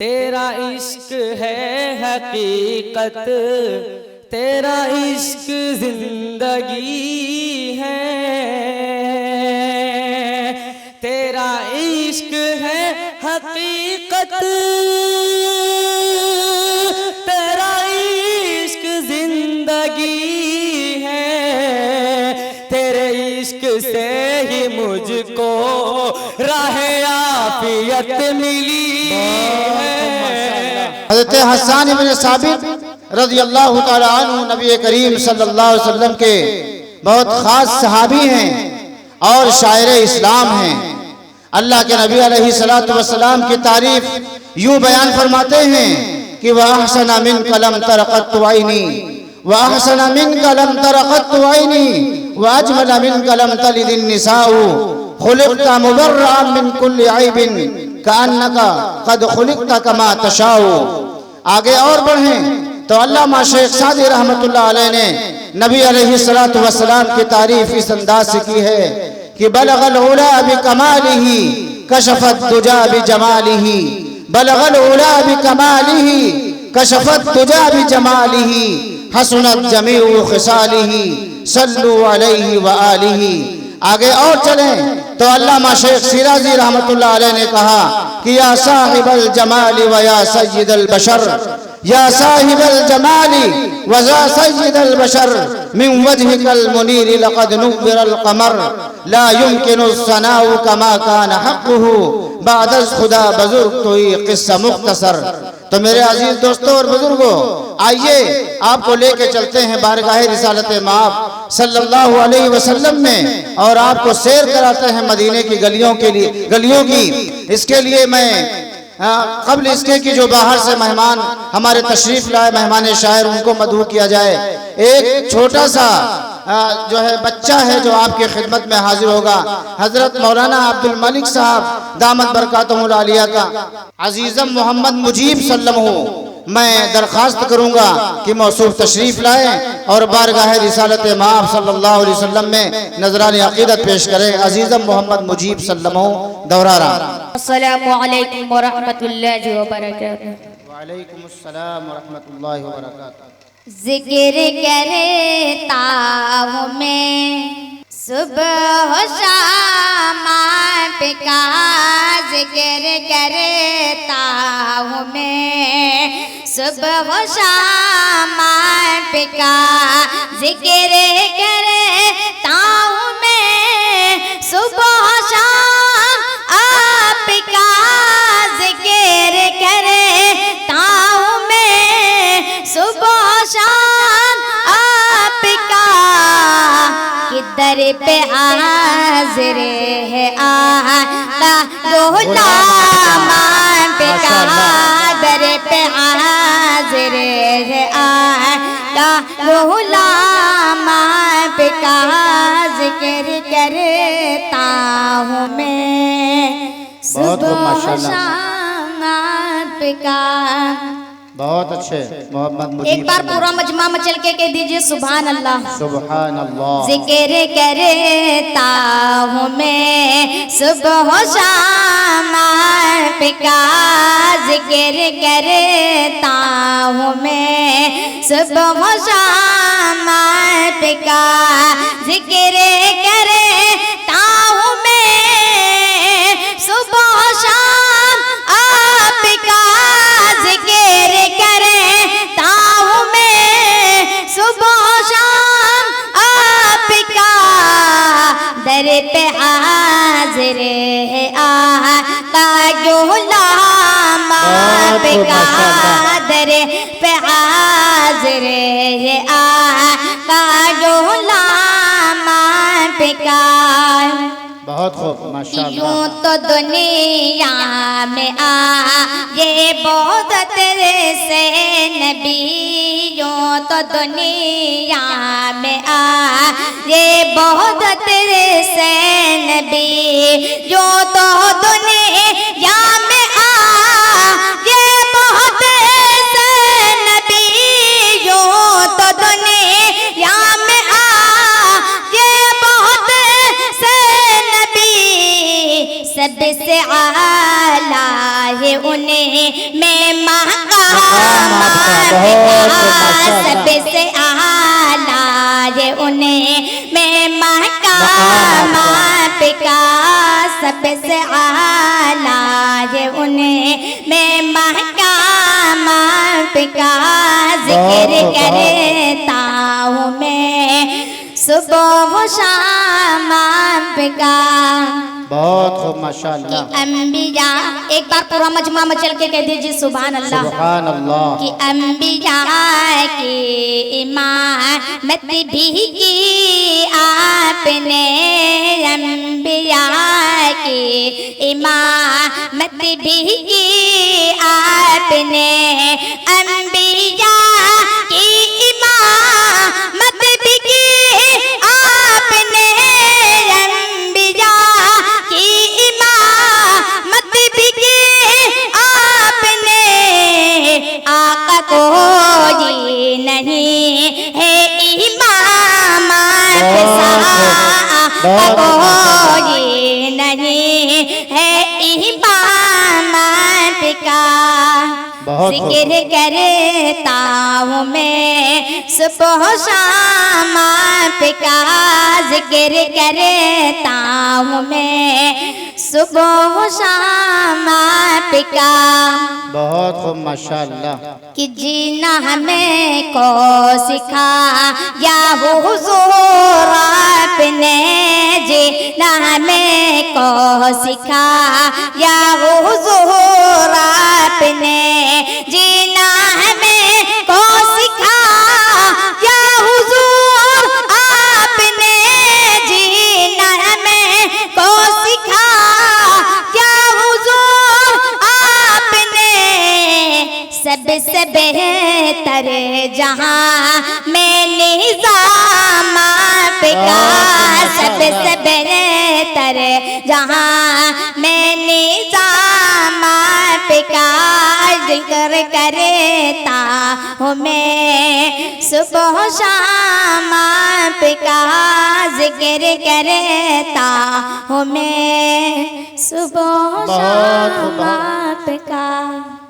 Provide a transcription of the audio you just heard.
تیرا عشق ہے حقیقت، تیرا عشق زندگی ہے، تیرا عشق ہے حقیقت، تیرا عشق زندگی ہے، تیرے عشق سے ہی مجھ کو راہ عافیت ملی ہے۔ حضرت حسان بن ثابت رضی اللہ تعالی عنہ نبی کریم صلی اللہ علیہ وسلم کے بہت خاص صحابی ہیں اور شاعر اسلام ہیں۔ اللہ کے نبی علیہ السلام کی تعریف یوں بیان فرماتے ہیں کہ وَأَحْسَنَ مِنْكَ لَمْ تَرَ قَطُّ عَيْنِي وَأَحْسَنَ مِنْكَ لَمْ تَرَ قَطُّ عَيْنِي وَأَجْمَلَ مِنْكَ لَمْ تَلِدِ النِّسَاءُ خُلِقْتَ مُبَرَّأً مِنْ كُلِّ عَيْبٍ كَأَنَّكَ قَدْ خُلِقْتَ كَمَا تَشَاءُ۔ آگے اور بڑھیں تو علامہ شیخ سعدی رحمت اللہ علیہ نے نبی علیہ السلام کی تعریف اس انداز سے کی ہے کہ بلغ العلا بکمالہ کشف الدجا بجمالہ، بلغ العلا بکمالہ کشف الدجا بجمالہ، حسنت جمیع خصالہ صلوا علیہ وآلہ۔ آگے اور چلیں تو علامہ شیخ شیرازی رحمت اللہ علیہ نے کہا کہ یا صاحب الجمال و یا سید البشر، یا صاحب الجمال و یا سید البشر، من وجهك المنیر لقد نور القمر، لا يمكن الثناء كما كان حقه بعد از خدا بزرگ توئی قصہ مختصر۔ تو میرے عزیز دوستوں اور بزرگوں، آئیے آپ کو لے کے چلتے ہیں بارگاہ رسالت مآب صلی اللہ علیہ وسلم میں، اور آپ کو سیر کراتے ہیں مدینے کی گلیوں کی۔ اس کے لیے میں قبل اس کے کہ جو باہر سے مہمان ہمارے تشریف لائے مہمان شاعر، ان کو مدعو کیا جائے۔ ایک چھوٹا سا جو ہے بچہ ہے جو آپ کی خدمت میں حاضر ہوگا، حضرت مولانا عبد الملک صاحب دامت برکاتہم العالیہ کا عزیزم محمد مجیب سلمہ میں درخواست کروں گا کہ موصوف تشریف لائیں اور بارگاہ رسالت مآب صلی اللہ علیہ وسلم میں نذران عقیدت پیش کریں۔ عزیزم محمد مجیب سلمہ دورارا۔ السلام علیکم ورحمۃ اللہ وبرکاتہ۔ وعلیکم السلام ورحمۃ اللہ وبرکاتہ۔ ذکر کرتا ہوں میں صبح و شام آپ کا، ذکر کرتا ہوں میں صبح و شام آپ کا، ذکر کرتا ہوں میں صبح و شام آپ کا، ذکر کرتا ہوں میں صبح و شام آپ کا، کہ در پہ حاضر ہے آقا غلام آپ کا، در پہ حاضر ہے آقا غلام آپ کا، ذکر کرتا ہوں میں صبح و شام آپ کا۔ بہت اچھے محمد مجیب۔ ایک بار پورا مجمع مچل کے کہہ دیجئے سبحان اللہ۔ سبحان اللہ۔ ذکر کرتا ہوں میں صبح و شام آپ کا، ذکر کرتا ہوں میں صبح و شام آپ کا، ذکر کرتا ہوں میں صبح و شام آپ کا، ذکر کرتا ہوں میں صبح و شام آپ کا، در پہ حاضر ہے آقا غلام آپ کا، در پہ حاضر ہے آقا غلام آپ کا۔ بہت خوب ماشاءاللہ۔ یوں تو دنیا میں آئے بہت تیرے سے نبی، یوں تو دنیا میں آئے بہت تیرے سے نبی، یوں تو دنیا میں آئے بہت سے نبی، یوں تو دنیا میں آئے بہت سے نبی، سب سے اعلیٰ ہے انہیں میں میں مقامات کا سب سے اعلیٰ ہے انہیں میں مقامات کا سب سے اعلیٰ ہے انہیں میں مقامات کا ذکر کرتا ہوں میں صبح و شام آپ کا بہت خوب ماشاءاللہ انبیاء ایک بار پورا مجمع میں چل کے کہہ دیجئے سبحان اللہ سبحان اللہ کہ انبیاء کی امامت بھی کی آپ نے انبیاء کی امامت بھی کی آپ نے انبیاء کی امامت بھی کی آپ نے انبیاء کی امامت بھی کی آپ نے آقا کوئی نہیں ہے امامت سا کوئی نہیں ہے امامت کا ذکر کرتا ہوں میں صبح و شام آپ کا ذکر کرتا ہوں میں صبح و شام آپ کا بہت خوب ماشاءاللہ کہ جینا ہمیں کو سکھا یا حضور آپ نے جینا ہمیں کو سکھا یا حضور آپ نے جینا ہمیں کو سکھا یا حضور آپ نے جینا ہمیں کو سکھا یا حضور آپ نے سب سے بہتر جہاں میں نظام آپ کا سب سے بہتر جہاں میں نظام آپ کا ذکر کرتا ہوں میں صبح و شام آپ کا ذکر کرتا ہوں میں صبح و شام آپ کا